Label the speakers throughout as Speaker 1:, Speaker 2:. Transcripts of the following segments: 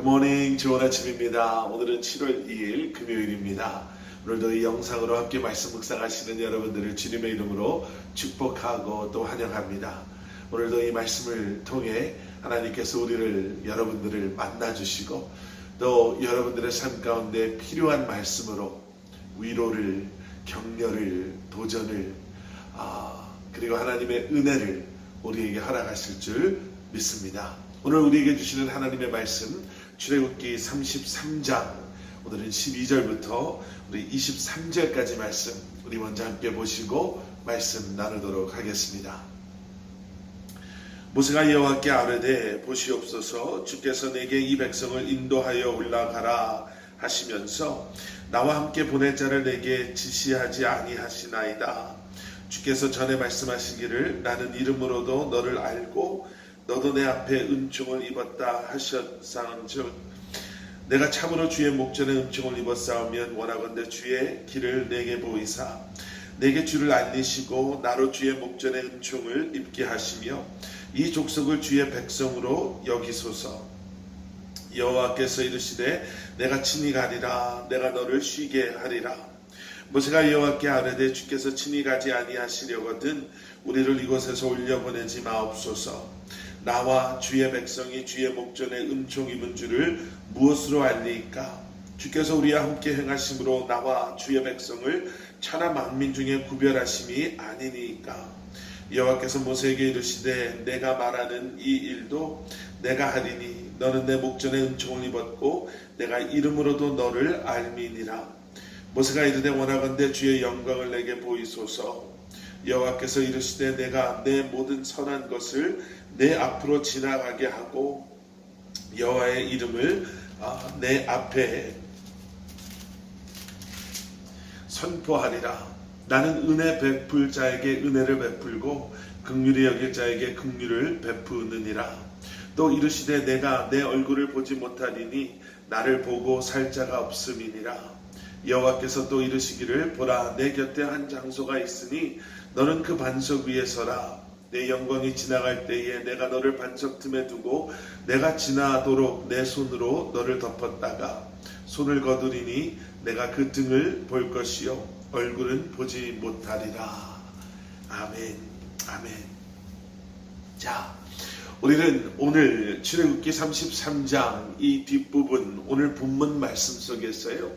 Speaker 1: 굿모닝, 좋은 아침입니다. 오늘은 7월 2일 금요일입니다. 오늘도 이 영상으로 함께 말씀 묵상하시는 여러분들을 주님의 이름으로 축복하고 또 환영합니다. 오늘도 이 말씀을 통해 하나님께서 여러분들을 만나주시고 또 여러분들의 삶 가운데 필요한 말씀으로 위로를, 격려를, 도전을 그리고 하나님의 은혜를 우리에게 허락하실 줄 믿습니다. 오늘 우리에게 주시는 하나님의 말씀 출애굽기 33장 오늘은 12절부터 우리 23절까지 말씀 우리 먼저 함께 보시고 말씀 나누도록 하겠습니다. 모세가 여호와께 아뢰되 보시옵소서 주께서 내게 이 백성을 인도하여 올라가라 하시면서 나와 함께 보낼 자를 내게 지시하지 아니하시나이다. 주께서 전에 말씀하시기를 나는 이름으로도 너를 알고 너도 내 앞에 은총을 입었다 하셨사온즉 내가 참으로 주의 목전에 은총을 입었사오면 원하건대 주의 길을 내게 보이사 내게 주를 알리시고 나로 주의 목전에 은총을 입게 하시며 이 족속을 주의 백성으로 여기소서. 여호와께서 이르시되 내가 친히 가리라 내가 너를 쉬게 하리라. 모세가 여호와께 아뢰되 주께서 친히 가지 아니하시려거든 우리를 이곳에서 올려보내지 마옵소서. 나와 주의 백성이 주의 목전에 은총 입은 줄을 무엇으로 알리이까? 주께서 우리와 함께 행하심으로 나와 주의 백성을 천하 만민 중에 구별하심이 아니니까. 여호와께서 모세에게 이르시되 내가 말하는 이 일도 내가 하리니 너는 내 목전에 은총을 입었고 내가 이름으로도 너를 알미니라. 모세가 이르되 원하건대 주의 영광을 내게 보이소서. 여호와께서 이르시되 내가 내 모든 선한 것을 내 앞으로 지나가게 하고 여호와의 이름을 내 앞에 선포하리라. 나는 은혜 베풀 자에게 은혜를 베풀고 긍휼히 여길 자에게 긍휼을 베푸느니라. 또 이르시되 내가 내 얼굴을 보지 못하리니 나를 보고 살 자가 없음이니라. 여호와께서 또 이르시기를 보라 내 곁에 한 장소가 있으니 너는 그 반석 위에 서라. 내 영광이 지나갈 때에 내가 너를 반석 틈에 두고 내가 지나도록 내 손으로 너를 덮었다가 손을 거두리니 내가 그 등을 볼 것이요 얼굴은 보지 못하리라. 아멘. 아멘. 자, 우리는 오늘 출애굽기 33장 이 뒷부분 오늘 본문 말씀 속에서요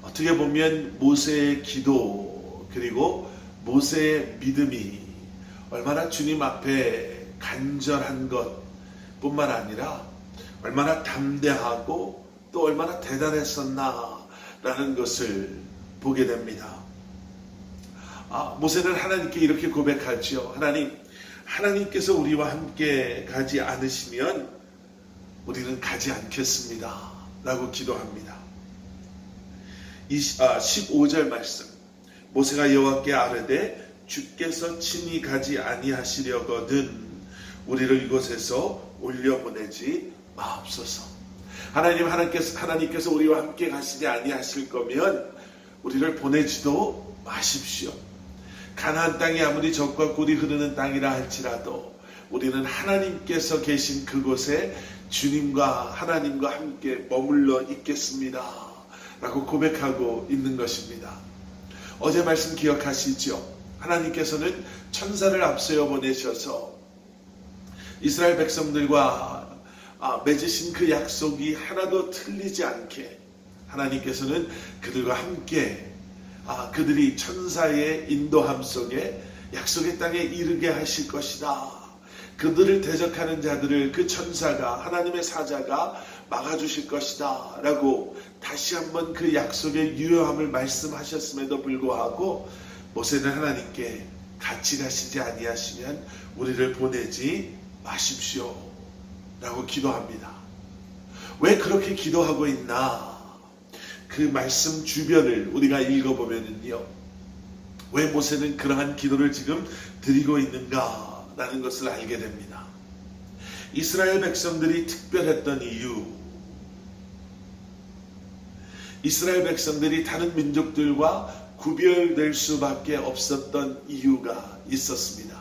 Speaker 1: 어떻게 보면 모세의 기도 그리고 모세의 믿음이 얼마나 주님 앞에 간절한 것 뿐만 아니라 얼마나 담대하고 또 얼마나 대단했었나 라는 것을 보게 됩니다. 모세는 하나님께 이렇게 고백하죠. 하나님께서 우리와 함께 가지 않으시면 우리는 가지 않겠습니다 라고 기도합니다. 15절 말씀 모세가 여호와께 아뢰되 주께서 친히 가지 아니하시려거든 우리를 이곳에서 올려보내지 마옵소서. 하나님께서 우리와 함께 가시지 아니하실 거면 우리를 보내지도 마십시오. 가나안 땅이 아무리 적과 꿀이 흐르는 땅이라 할지라도 우리는 하나님께서 계신 그곳에 주님과 하나님과 함께 머물러 있겠습니다 라고 고백하고 있는 것입니다. 어제 말씀 기억하시죠? 하나님께서는 천사를 앞세워 보내셔서 이스라엘 백성들과 맺으신 그 약속이 하나도 틀리지 않게 하나님께서는 그들과 함께 그들이 천사의 인도함 속에 약속의 땅에 이르게 하실 것이다. 그들을 대적하는 자들을 그 천사가 하나님의 사자가 막아주실 것이다 라고 다시 한번 그 약속의 유효함을 말씀하셨음에도 불구하고 모세는 하나님께 같이 가시지 아니하시면 우리를 보내지 마십시오 라고 기도합니다. 왜 그렇게 기도하고 있나? 그 말씀 주변을 우리가 읽어보면요 왜 모세는 그러한 기도를 지금 드리고 있는가 라는 것을 알게 됩니다. 이스라엘 백성들이 특별했던 이유, 이스라엘 백성들이 다른 민족들과 구별될 수밖에 없었던 이유가 있었습니다.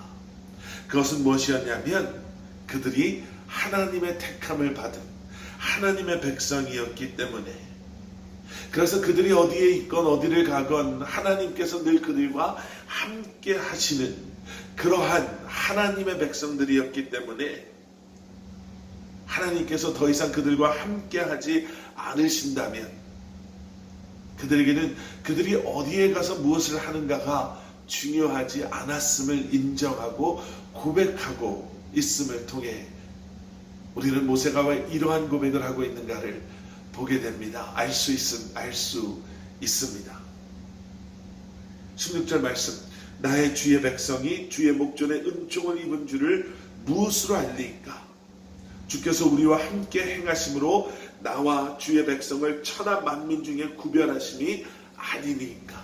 Speaker 1: 그것은 무엇이었냐면 그들이 하나님의 택함을 받은 하나님의 백성이었기 때문에, 그래서 그들이 어디에 있건 어디를 가건 하나님께서 늘 그들과 함께 하시는 그러한 하나님의 백성들이었기 때문에 하나님께서 더 이상 그들과 함께 하지 않으신다면 그들에게는 그들이 어디에 가서 무엇을 하는가가 중요하지 않았음을 인정하고 고백하고 있음을 통해 우리는 모세가 왜 이러한 고백을 하고 있는가를 보게 됩니다. 알 수 있습니다. 16절 말씀, 나의 주의 백성이 주의 목전에 은총을 입은 줄을 무엇으로 알리까? 주께서 우리와 함께 행하심으로 나와 주의 백성을 천하 만민 중에 구별하심이 아니니까.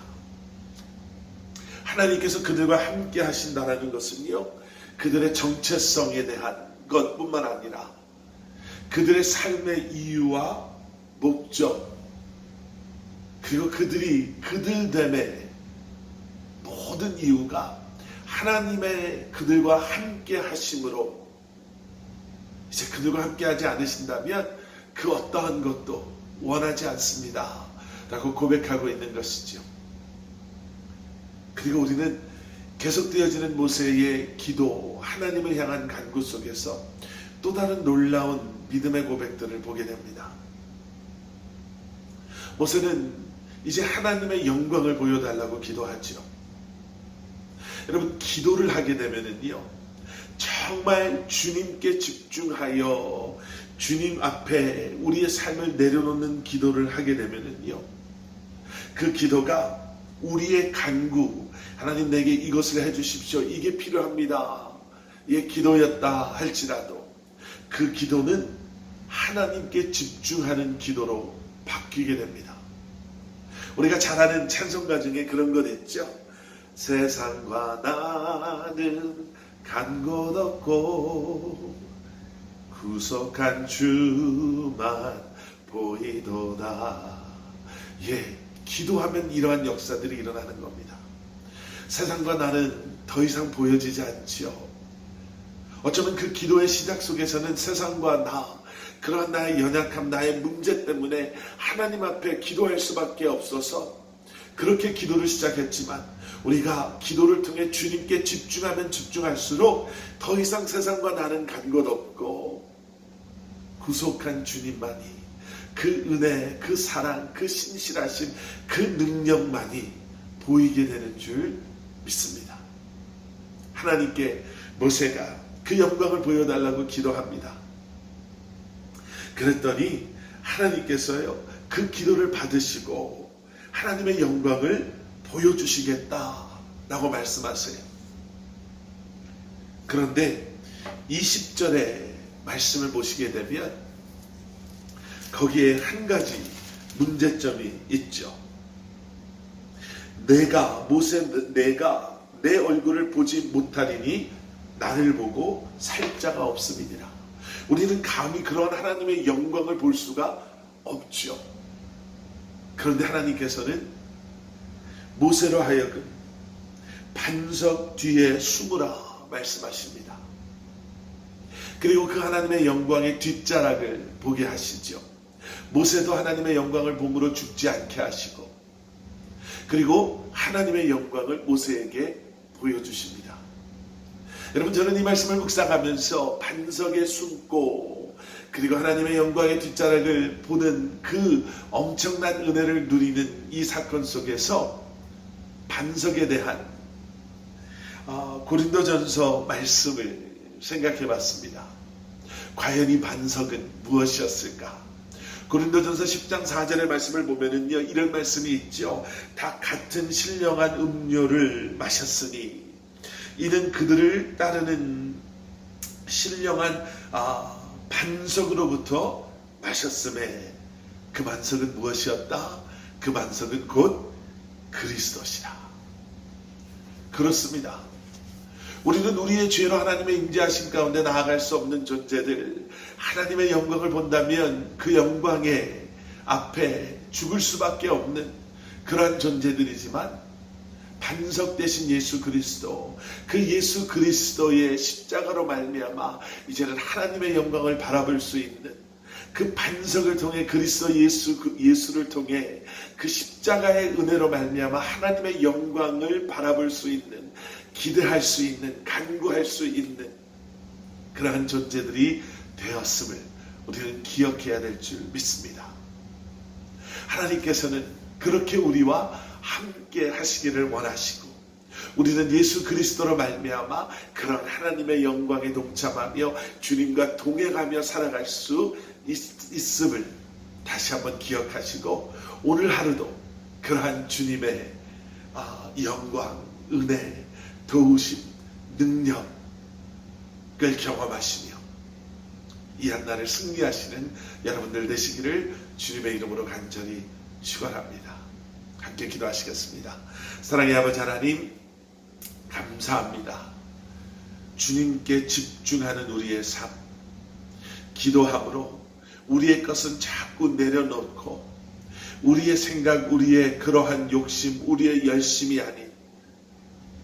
Speaker 1: 하나님께서 그들과 함께 하신다는 것은요, 그들의 정체성에 대한 것뿐만 아니라 그들의 삶의 이유와 목적, 그리고 그들됨의 모든 이유가 하나님의 그들과 함께 하심으로, 이제 그들과 함께 하지 않으신다면 그 어떠한 것도 원하지 않습니다 라고 고백하고 있는 것이죠. 그리고 우리는 계속되어지는 모세의 기도, 하나님을 향한 간구 속에서 또 다른 놀라운 믿음의 고백들을 보게 됩니다. 모세는 이제 하나님의 영광을 보여달라고 기도하죠. 여러분, 기도를 하게 되면은요, 정말 주님께 집중하여 주님 앞에 우리의 삶을 내려놓는 기도를 하게 되면은요, 그 기도가 우리의 간구, 하나님 내게 이것을 해주십시오, 이게 필요합니다, 이 기도였다 할지라도 그 기도는 하나님께 집중하는 기도로 바뀌게 됩니다. 우리가 잘 아는 찬송가 중에 그런 것 있죠. 세상과 나는 간 곳 없고 구속한 주만 보이도다. 예, 기도하면 이러한 역사들이 일어나는 겁니다. 세상과 나는 더 이상 보여지지 않지요. 어쩌면 그 기도의 시작 속에서는 세상과 나, 그러한 나의 연약함, 나의 문제 때문에 하나님 앞에 기도할 수밖에 없어서 그렇게 기도를 시작했지만, 우리가 기도를 통해 주님께 집중하면 집중할수록 더 이상 세상과 나는 간 곳 없고 구속한 주님만이, 그 은혜, 그 사랑, 그 신실하심, 그 능력만이 보이게 되는 줄 믿습니다. 하나님께 모세가 그 영광을 보여달라고 기도합니다. 그랬더니 하나님께서요, 그 기도를 받으시고 하나님의 영광을 보여주시겠다라고 말씀하세요. 그런데 20절의 말씀을 보시게 되면 거기에 한 가지 문제점이 있죠. 내가 내 얼굴을 보지 못하리니 나를 보고 살 자가 없음이니라. 우리는 감히 그런 하나님의 영광을 볼 수가 없죠. 그런데 하나님께서는 모세로 하여금 반석 뒤에 숨으라 말씀하십니다. 그리고 그 하나님의 영광의 뒷자락을 보게 하시죠. 모세도 하나님의 영광을 봄으로 죽지 않게 하시고, 그리고 하나님의 영광을 모세에게 보여주십니다. 여러분, 저는 이 말씀을 묵상하면서 반석에 숨고 그리고 하나님의 영광의 뒷자락을 보는 그 엄청난 은혜를 누리는 이 사건 속에서 반석에 대한 고린도전서 말씀을 생각해 봤습니다. 과연 이 반석은 무엇이었을까? 고린도전서 10장 4절의 말씀을 보면은요, 이런 말씀이 있죠. 다 같은 신령한 음료를 마셨으니 이는 그들을 따르는 신령한 반석으로부터 마셨음에, 그 반석은 무엇이었다? 그 반석은 곧 그리스도시라. 그렇습니다. 우리는 우리의 죄로 하나님의 임재하심 가운데 나아갈 수 없는 존재들, 하나님의 영광을 본다면 그 영광의 앞에 죽을 수밖에 없는 그러한 존재들이지만, 반석 대신 예수 그리스도, 그 예수 그리스도의 십자가로 말미암아 이제는 하나님의 영광을 바라볼 수 있는, 그 반석을 통해 그리스도 예수를 통해 그 십자가의 은혜로 말미암아 하나님의 영광을 바라볼 수 있는, 기대할 수 있는, 간구할 수 있는 그러한 존재들이 되었음을 우리는 기억해야 될 줄 믿습니다. 하나님께서는 그렇게 우리와 함께 하시기를 원하시고, 우리는 예수 그리스도로 말미암아 그런 하나님의 영광에 동참하며 주님과 동행하며 살아갈 수 있음을 다시 한번 기억하시고, 오늘 하루도 그러한 주님의 영광, 은혜, 도우심, 능력을 경험하시며 이 한날을 승리하시는 여러분들 되시기를 주님의 이름으로 간절히 축원합니다. 함께 기도하시겠습니다. 사랑의 아버지 하나님, 감사합니다. 주님께 집중하는 우리의 삶, 기도함으로 우리의 것은 자꾸 내려놓고 우리의 생각, 우리의 그러한 욕심, 우리의 열심이 아닌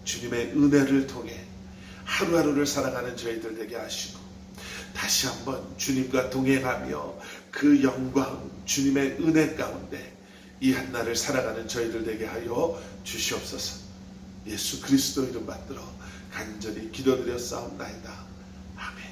Speaker 1: 주님의 은혜를 통해 하루하루를 살아가는 저희들 되게 하시고, 다시 한번 주님과 동행하며 그 영광, 주님의 은혜 가운데 이 한날을 살아가는 저희들 되게 하여 주시옵소서. 예수 그리스도 이름 받들어 간절히 기도드렸사옵나이다. 아멘.